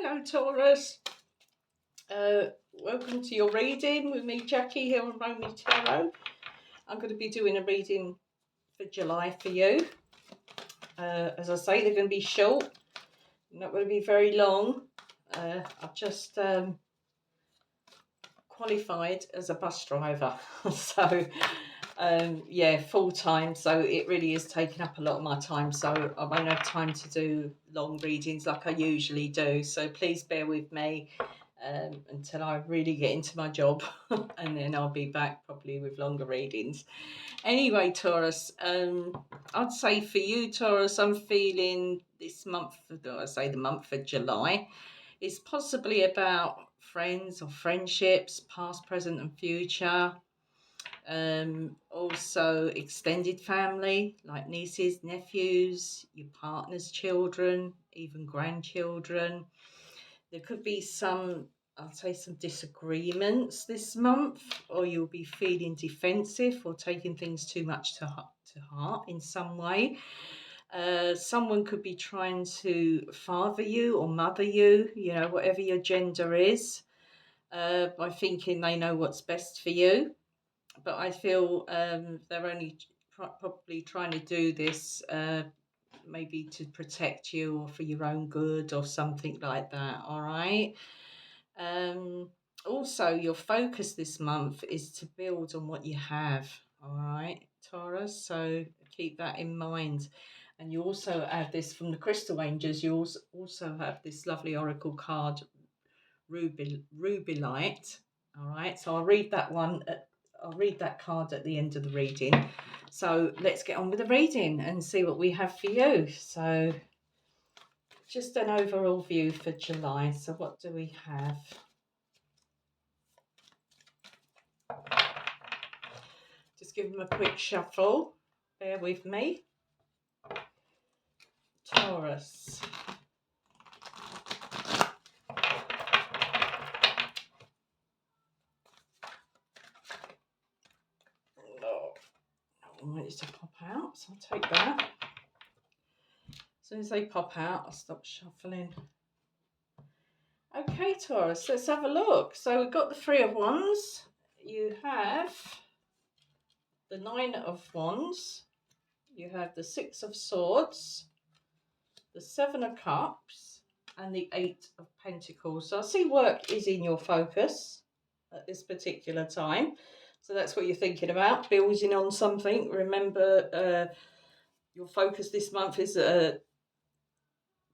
Hello, Taurus. Welcome to your reading with me, Jackie, here on Romy Tarot. I'm going to be doing a reading for July for you. As I say, they're going to be short, not going to be very long. I've just qualified as a bus driver, so yeah, full time. So it really is taking up a lot of my time. So I won't have time to do long readings like I usually do. So please bear with me. Until I really get into my job and then I'll be back probably with longer readings. Anyway, Taurus, I'd say for you, Taurus, I'm feeling this month, the month of July, is possibly about friends or friendships, past, present and future. Also extended family, like nieces, nephews, your partner's children, even grandchildren. There could be some disagreements this month, or you'll be feeling defensive or taking things too much to heart in some way. Someone could be trying to father you or mother you, whatever your gender is, by thinking they know what's best for you. But I feel they're only probably trying to do this maybe to protect you or for your own good or something like that. All right. Also, your focus this month is to build on what you have. All right, Taurus. So keep that in mind. And you also have this from the Crystal Angels. You also have this lovely oracle card, Ruby Light. All right. So I'll read that one. I'll read that card at the end of the reading. So let's get on with the reading and see what we have for you. So just an overall view for July. So what do we have? Just give them a quick shuffle. Bear with me. Taurus. Oh, I want it to pop out, so I'll take that. As soon as they pop out, I'll stop shuffling. Okay, Taurus, let's have a look. So we've got the Three of Wands. You have the Nine of Wands. You have the Six of Swords, the Seven of Cups, and the Eight of Pentacles. So I see work is in your focus at this particular time. So that's what you're thinking about, building on something. Remember, your focus this month is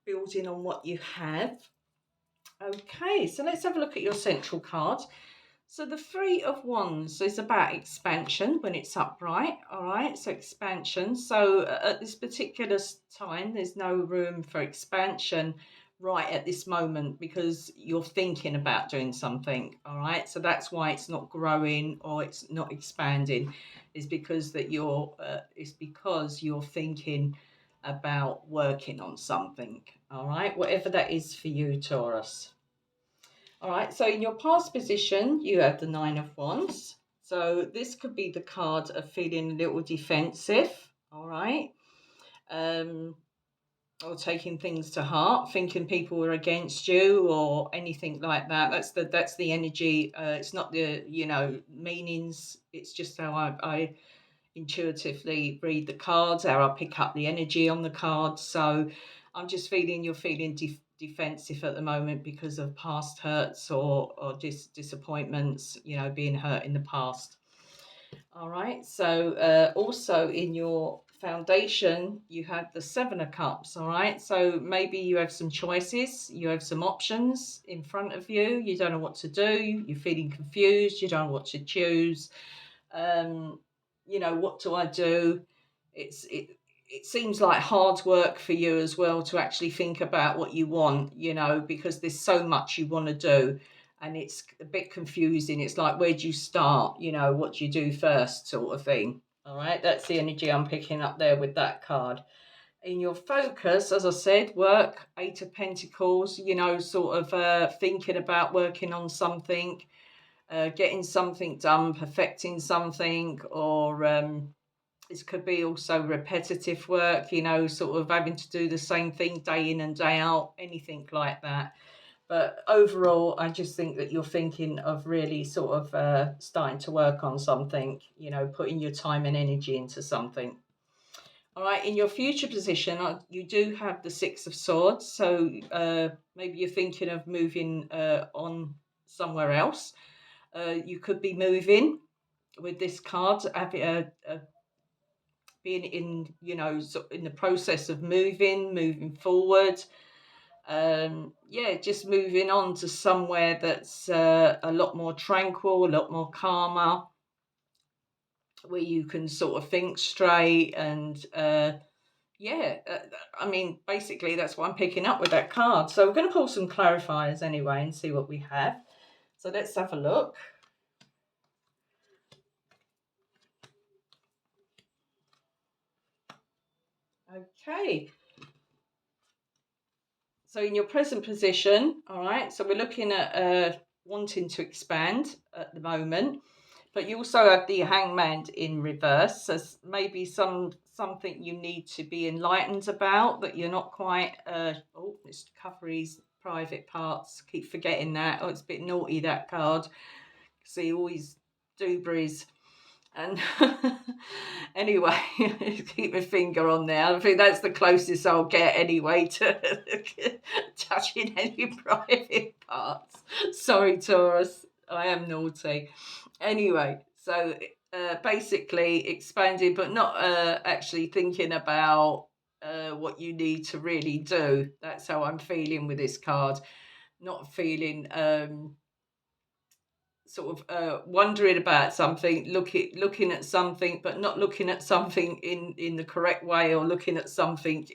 building on what you have. Okay, so let's have a look at your central card. So the Three of Wands is about expansion when it's upright, all right? So expansion. So at this particular time, there's no room for expansion right at this moment because you're thinking about doing something, all right? So that's why it's not growing or it's not expanding. It's because you're thinking about working on something, all right? Whatever that is for you, Taurus. All right, so in your past position, you have the Nine of Wands. So this could be the card of feeling a little defensive, all right? Or taking things to heart, thinking people are against you or anything like that. That's the energy. It's not the, meanings. It's just how I intuitively read the cards, how I pick up the energy on the cards. So I'm just feeling you're feeling defensive at the moment because of past hurts or disappointments, being hurt in the past. All right. So also in your foundation, you have the Seven of Cups. All right. So maybe you have some choices, you have some options in front of you. You don't know what to do. You're feeling confused. You don't know what to choose. What do I do? It seems like hard work for you as well to actually think about what you want, because there's so much you want to do and it's a bit confusing. It's like, where do you start? What do you do first, sort of thing. All right, that's the energy I'm picking up there with that card. In your focus, as I said, work, Eight of Pentacles, sort of thinking about working on something, getting something done, perfecting something, or this could be also repetitive work, sort of having to do the same thing day in and day out, anything like that. But overall, I just think that you're thinking of really sort of starting to work on something, putting your time and energy into something. All right, in your future position, you do have the Six of Swords. So maybe you're thinking of moving on somewhere else. You could be moving with this card, being in, in the process of moving forward. Yeah, just moving on to somewhere that's a lot more tranquil, a lot more calmer, where you can sort of think straight and yeah, I mean, basically, that's what I'm picking up with that card. So we're going to pull some clarifiers anyway and see what we have. So let's have a look. Okay. So in your present position, all right, so we're looking at wanting to expand at the moment, but you also have the Hangman in reverse. So maybe something you need to be enlightened about that you're not quite. It's Covery's private parts. Keep forgetting that. Oh, it's a bit naughty, that card. See all his doobies. And anyway, keep my finger on there. I think that's the closest I'll get anyway to touching any private parts. Sorry, Taurus, I am naughty. Anyway, so basically expanding, but not actually thinking about what you need to really do. That's how I'm feeling with this card. Not feeling sort of wondering about something, looking at something, but not looking at something in the correct way, or looking at something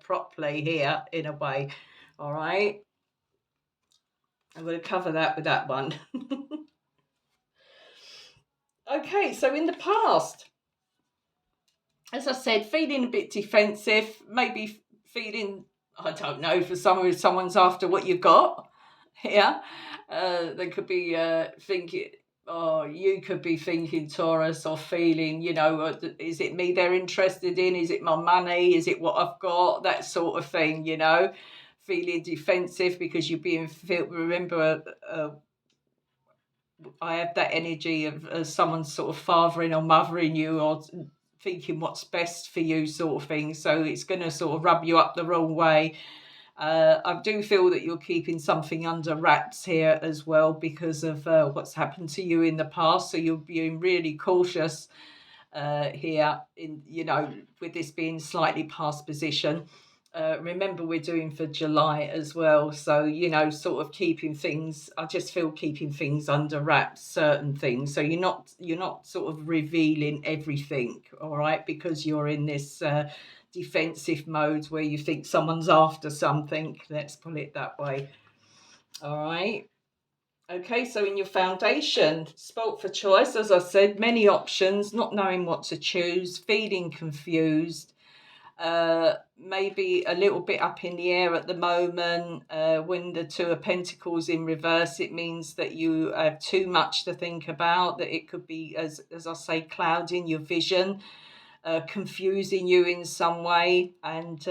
properly here in a way. All right, I'm going to cover that with that one. Okay, so in the past, as I said, feeling a bit defensive, maybe feeling, I don't know, for someone's after what you've got. Yeah, they could be thinking, or you could be thinking, Taurus, or feeling, is it me they're interested in? Is it my money? Is it what I've got? That sort of thing, feeling defensive because you're being, remember, I have that energy of someone sort of fathering or mothering you, or thinking what's best for you, sort of thing. So it's going to sort of rub you up the wrong way. I do feel that you're keeping something under wraps here as well, because of what's happened to you in the past. So you're being really cautious here, with this being slightly past position. Remember, we're doing for July as well. So, sort of I just feel keeping things under wraps, certain things. So you're not sort of revealing everything, all right, because you're in this defensive mode where you think someone's after something. Let's put it that way. All right. Okay, so in your foundation, spelt for choice, as I said, many options, not knowing what to choose, feeling confused, maybe a little bit up in the air at the moment. When the Two of Pentacles in reverse, it means that you have too much to think about, that it could be, as I say, clouding your vision, confusing you in some way, and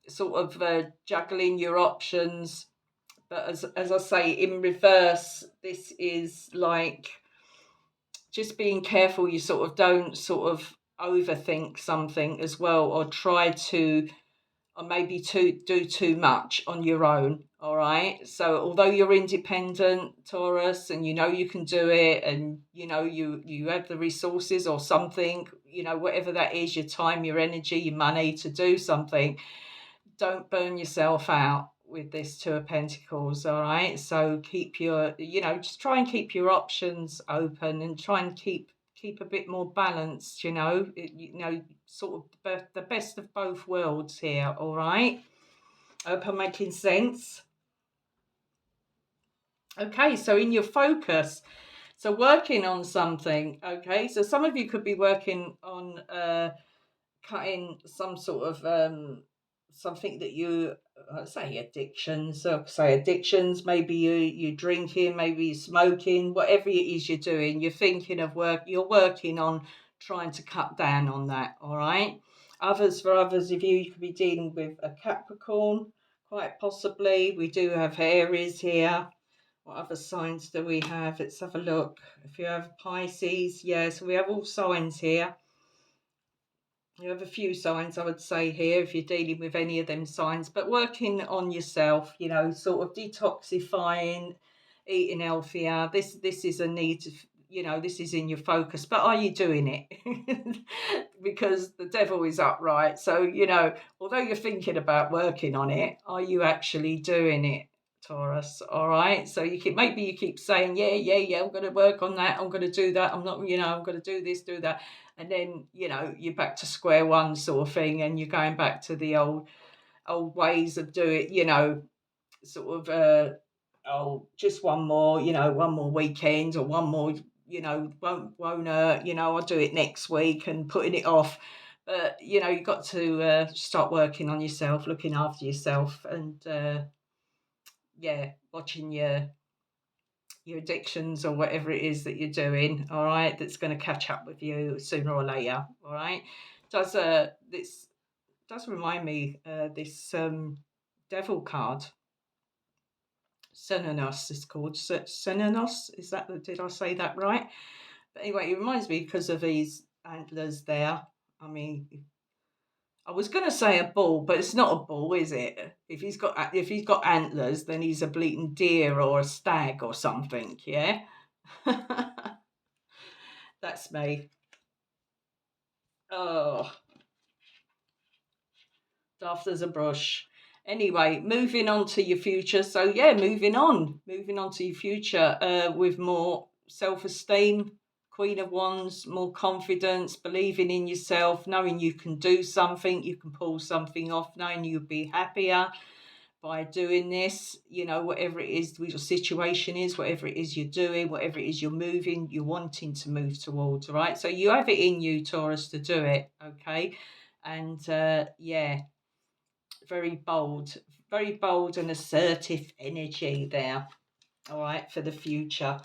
sort of juggling your options. But as I say, in reverse, this is like just being careful you sort of don't sort of overthink something as well, or try to, or maybe to do too much on your own. All right. So although you're independent, Taurus, and you can do it, and you have the resources or something, whatever that is, your time, your energy, your money to do something, don't burn yourself out with this Two of Pentacles. All right, so keep your, just try and keep your options open, and try and keep a bit more balanced. Sort of the best of both worlds here. All right, hope I'm making sense. Okay, so in your focus, so working on something. Okay, so some of you could be working on cutting some sort of something that you say addictions. So say addictions. Maybe you drinking, maybe you're smoking. Whatever it is you're doing, you're thinking of work. You're working on trying to cut down on that. All right. For others of you, you could be dealing with a Capricorn, Quite possibly. We do have Aries here. What other signs do we have? Let's have a look. If you have Pisces, yeah, so we have all signs here. You have a few signs, I would say, here, if you're dealing with any of them signs, but working on yourself, sort of detoxifying, eating healthier. This is a need to, this is in your focus, but are you doing it? Because the devil is upright. So, although you're thinking about working on it, are you actually doing it? Taurus, all right. So maybe you keep saying, yeah, I'm going to work on that. I'm going to do that. I'm not, I'm going to do this, do that, and then you're back to square one sort of thing, and you're going back to the old ways of doing, sort of just one more weekend, or one more, won't I'll do it next week, and putting it off. But you've got to start working on yourself, looking after yourself, and watching your addictions or whatever it is that you're doing, all right, that's going to catch up with you sooner or later, all right. This does remind me, this devil card, Senenos is called. Senenos, is that, did I say that right? But anyway, it reminds me because of these antlers there. I mean, I was going to say a bull, but it's not a bull, is it? If he's got antlers, then he's a bleating deer or a stag or something. Yeah, that's me. Oh, daft as a brush. Anyway, moving on to your future. So yeah, moving on to your future, with more self-esteem, Queen of Wands, more confidence, believing in yourself, knowing you can do something, you can pull something off, knowing you'll be happier by doing this, whatever it is your situation is, whatever it is you're doing, whatever it is you're wanting to move towards, right? So you have it in you, Taurus, to do it, okay? And very bold and assertive energy there, all right, for the future.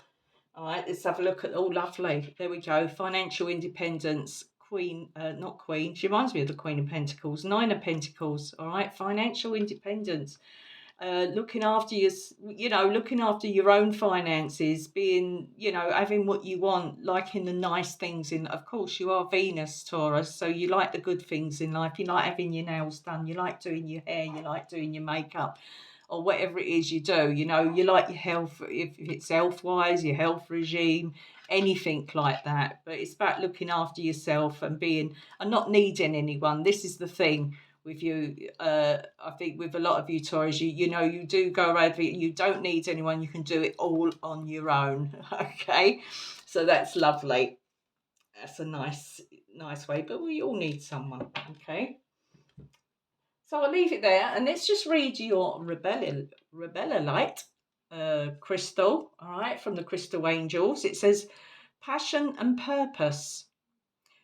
All right, let's have a look at, oh, lovely. There we go. Financial independence. Queen, not Queen. She reminds me of the Queen of Pentacles. Nine of Pentacles. All right, financial independence. Looking after looking after your own finances, being, having what you want, liking the nice things in. Of course, you are Venus, Taurus, so you like the good things in life. You like having your nails done. You like doing your hair. You like doing your makeup, or whatever it is you do. You like your health, if it's health-wise, your health regime, anything like that. But it's about looking after yourself and not needing anyone. This is the thing with you. I think with a lot of you Taurus, you do go around, you don't need anyone. You can do it all on your own. Okay, so that's lovely. That's a nice way, but we all need someone. Okay, so I'll leave it there, and let's just read your Rebellolite crystal, all right, from the Crystal Angels. It says, passion and purpose.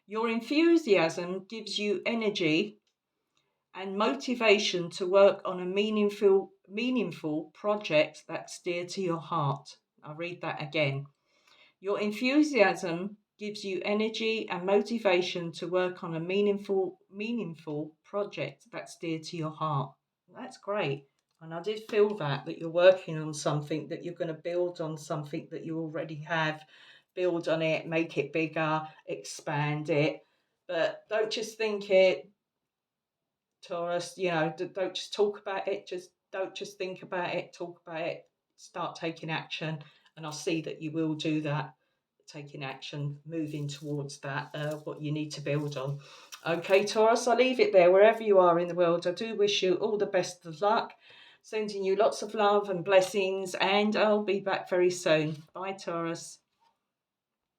Your enthusiasm gives you energy and motivation to work on a meaningful project that's dear to your heart. I'll read that again. Your enthusiasm gives you energy and motivation to work on a meaningful project that's dear to your heart. That's great. And I did feel that you're working on something, that you're going to build on something that you already have. Build on it, make it bigger, expand it. But don't just think it, Taurus, don't just talk about it. Just don't just think about it, talk about it. Start taking action. And I'll see that you will do that, taking action, moving towards that, what you need to build on. Okay, Taurus, I'll leave it there. Wherever you are in the world, I do wish you all the best of luck. Sending you lots of love and blessings, and I'll be back very soon. Bye, Taurus.